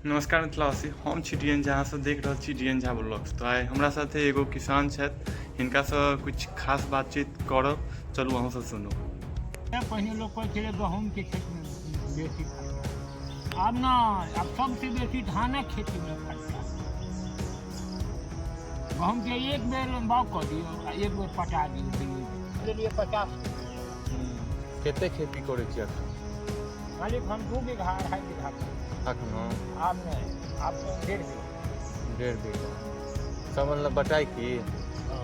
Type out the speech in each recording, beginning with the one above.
नमस्कार मिथिलावासी, हम छी डी एन झा से देख रहे छी डी एन झा ब्लॉग्स। तो आइ हमरा साथे एगो किसान छथि, हिनका से कुछ खास बातचीत करब। चलू अहूँ सब सुनू। पहले लोग कहते गहूम के खेत में बेसी फायदा, अब ना, अब सबसे बेसी धान खेती में फायदा। गहूम के एक बेर बाग कर दियो, एक बेर पटा दियो, 50 केते खेती करे छी अखन? मालिक हम 2 बीघा 2.5 बीघा अखन अब नहीं, अब 1.5 बीघा सब मतलब बटाई की बीघा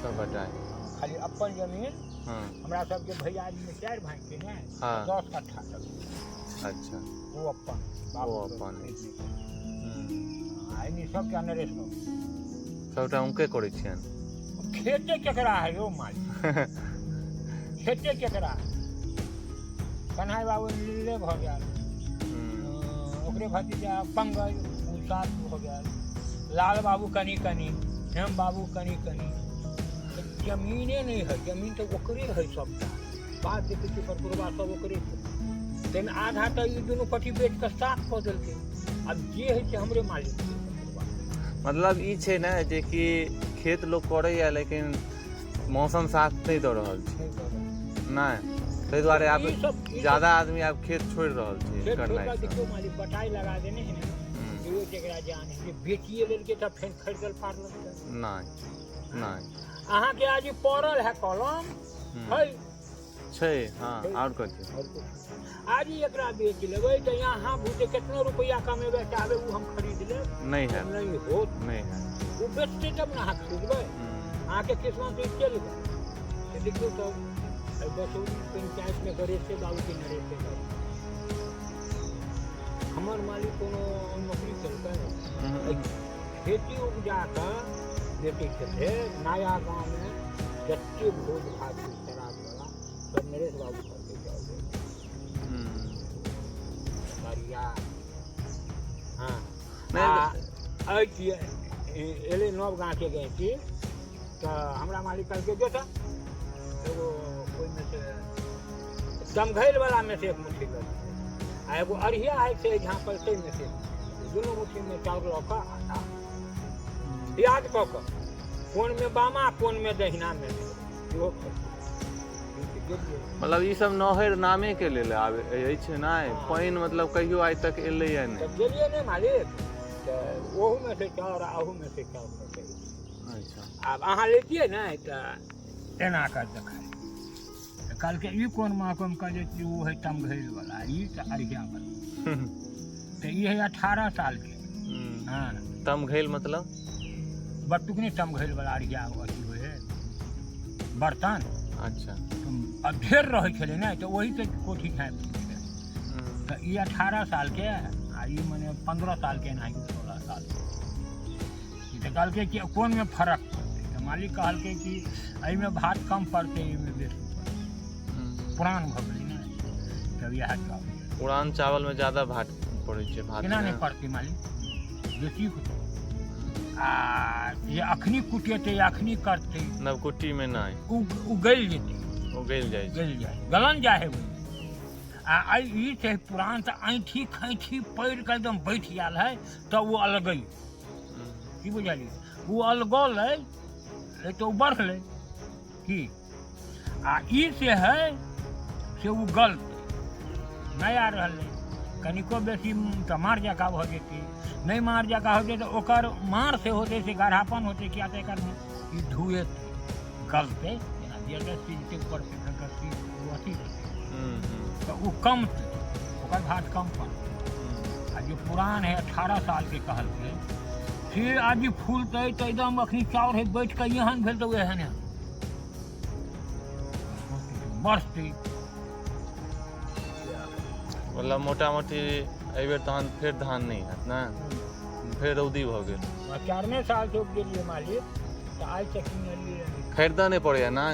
सब बटाई खाली अपन जमीन। हाँ हमरा सबके भैया में 4 भाई के ना, हाँ 10 कट्ठा तक। अच्छा वो अपन वो अपन आइनी सब के नरेश सबटा उनके करे छियन। खेते केकरा है यो मालिक? खेते केकरा? कन्हैया बाबू लीले भ गया, ओकरे भतीजा पंगज उसात हो गया, लाल बाबू कनी कनी, हेम बाबू कनी कनी। जमीने नहीं है, जमीन तो ओकरे है सबटा। बात देखे छी परपुरवा सब ओकरे है। तेन आधा तो ये दोनों पट्टी बेच के साफ कर देलके। अब जे है से हमरे मालिक। मतलब ई छै ना जे कि खेत लोग करे या लेकिन मौसम साथ नहीं दे रहल छै ना, ताहि दुआरे आब ज्यादा आदमी आब खेत छोड़ रहल छै करनाइ। देखियो मालिक बटाई लगा देने है ना, जो जेकरा जान है बेचिए लेलके त फेर खरीदल फाड़ल नहीं नहीं अहाँ के आज पड़ल है कलम है छै। हाँ और कथि आज ही एकरा बेच लेबै त यहाँ भूते कितना रुपया कमेबे चाहबे वो हम खरीद ले। नहीं है, नहीं हो, नहीं है, वो बेचते तब ना खरीदबै। अहाँ के किस्मत से चल गए देखियो तो बसौली पंचायत में गणेश से बाबू के नरेश से हमार मालिक कोनो नौकरी चलता खेती उपजा कर बेटे थे। नया गांव में जत्ते भोज भात शराब वाला सब नरेश बाबू करके जाओगे बढ़िया। हाँ एले नव गाँव के गए थी तो हमरा मालिक करके जो था एगो कोई में से दमघैल वाला में से एक मुट्ठी कर आ एगो अरिया है से जहाँ पर से में से दोनों मुट्ठी में चाउर लौका आटा याद कऽ कऽ कोन में बामा कोन में दहिना में जो मतलब ई सब नहर नामे के लेल आबै छै ना। पानि मतलब कहियो आइ तक एलै या नहीं? गेलिए नहीं मालिक, ओहू में से चाउर आहू में से चाउर। अच्छा अब अहाँ लेतिए ना तो एना कर देखा कल के ई कोन महकम कहे वो है तमघैल वाला, ई तो अरिया वाला तो ये है 18 साल के। हाँ तमघैल मतलब बटुकनी तमघैल वाला अरिया अथी हो है बर्तन। अच्छा अब ढेर रहे छे ना तो वही से कोठी खाए तो ये 18 साल के आ ये मैंने 15 साल के ना 16 साल के। तो कहल के कि कौन में फर्क पड़ते तो मालिक कहल के कि अई में भात कम पड़ते में बेसी पड़ते। पुरान भ गेलै ना तब यह पुरान चावल में ज्यादा भात पड़े छै। भात केना नहीं पड़ते मालिक बेसी आ ये अखनी कुटेते अखनी करते नवकुट्टी में नहीं उगल जेते उगल जाए गलन जाए वो आ ई से पुरान से ऐठी खैठी पैर के एकदम बैठ गेल है तो वो अलगई की बुझलिए वो अलगल है तो बढ़ले की आ ई से है से वो गल नया रहले कनिको बेसी तो मार जका भ जेती नहीं मार जका होते तो ओकर मार से होते से गाढ़ापन होते क्या तो एकर ई धुए गलते के ऊपर से अथी तो वो कम ओकर भात कम पड़। आ जो पुरान है 18 साल के कहल के फिर आज फूलते तो एकदम अखनी चाउर है बैठ के यहाँ भेल तो एहन बढ़ते मतलब मोटा मोटी एबेर तहन फिर धान नहीं है ना, फिर रौदी भ गेल। 4 साल से उपजेलिए मालिक तो आज तक खरीदा नहीं पड़े ना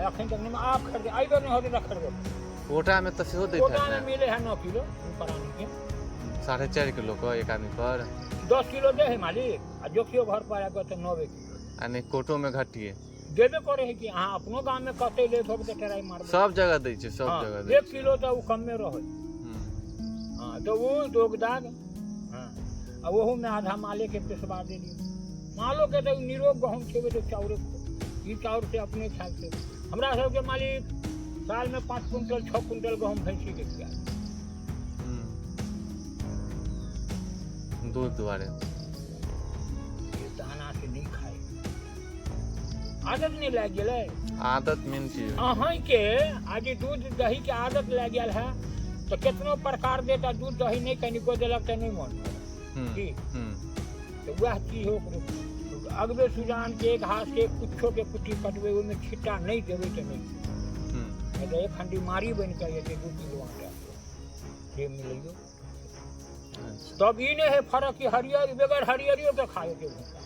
अखन तक नहीं। आप खरीदे आई बेर नहीं होते तो खरीदे कोटा में तो सेहो दैत कोटा में मिले है 9 किलो परानी के 4.5 किलो को एक आदमी पर 10 किलो दे है मालिक आ जोखियो घर पर आके तो 9 किलो आ नहीं कोटो में घटिए देबे करे है कि अहाँ अपनो गांव में कते ले थोक के ट्राई मारबे सब जगह दै छै सब जगह 1 किलो तो वो कम में रहे। हाँ तो वो दोगदाग। हाँ आ ओहू में आधा माले के पिसवा देली मालो के तो निरोग गहूम खेबे तो चाउर ई चाउर से अपने ख्याल से हमरा सबके मालिक साल में 5 कुंटल 6 कुंटल गहूम भैंसी के खिया दूध द्वारे ये दाना से नहीं खाए आदत नहीं लग गेलै आदत मेन चीज अहीं के आज दूध दही के आदत लग गेल है तो कितनो प्रकार देता दूध दही नहीं कनिको देलक तो नहीं मन की तो वह चीज हो अगबे सुजान के घास के कुछो के कुटी कटबे ओमे छिट्टा नहीं देवे तो नहीं तो एक खंडी मारी बन कर ये 2 किलो आटा ये मिलियो तब ई नहीं है फर्क कि हरियर बगैर हरियरियो तो खाए के भूसा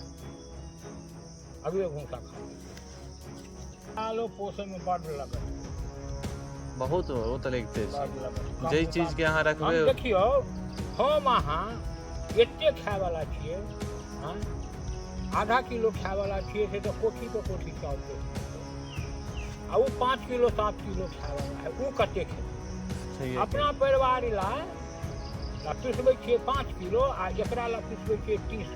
अगबे भूसा खा आलो पोसे में बड़ लगत बहुत वो तो लगते बड़ लगत जे चीज के यहाँ रखबे देखियो हम अहाँ एते खाए वाला छिए हां आधा किलो खाए वाला छिए से तो कोठी चाउर दे आ वो 5 किलो 7 किलो खाए वाला है वो कते खे अपना परिवार ला पिसबै छिए 5 किलो आ एकरा ला पिसबै छिए 30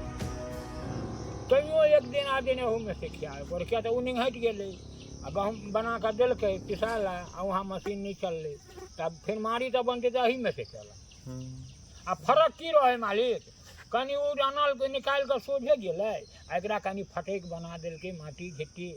तैयो एक दिन आ दिन ओहू में से खियाए पर क्या तो उ निंघट गेलै आ गहूम बना कर देलकै पिसा ला आ वहाँ मशीन नहीं चललै तब फिर मारी तो बनते तो एही में से चला आ फर्क की रहे मालिक कनी उ अनल के निकाल कर सोझे गेलै आ एकरा कनी फटैक बना देलकै माटी घिट्टी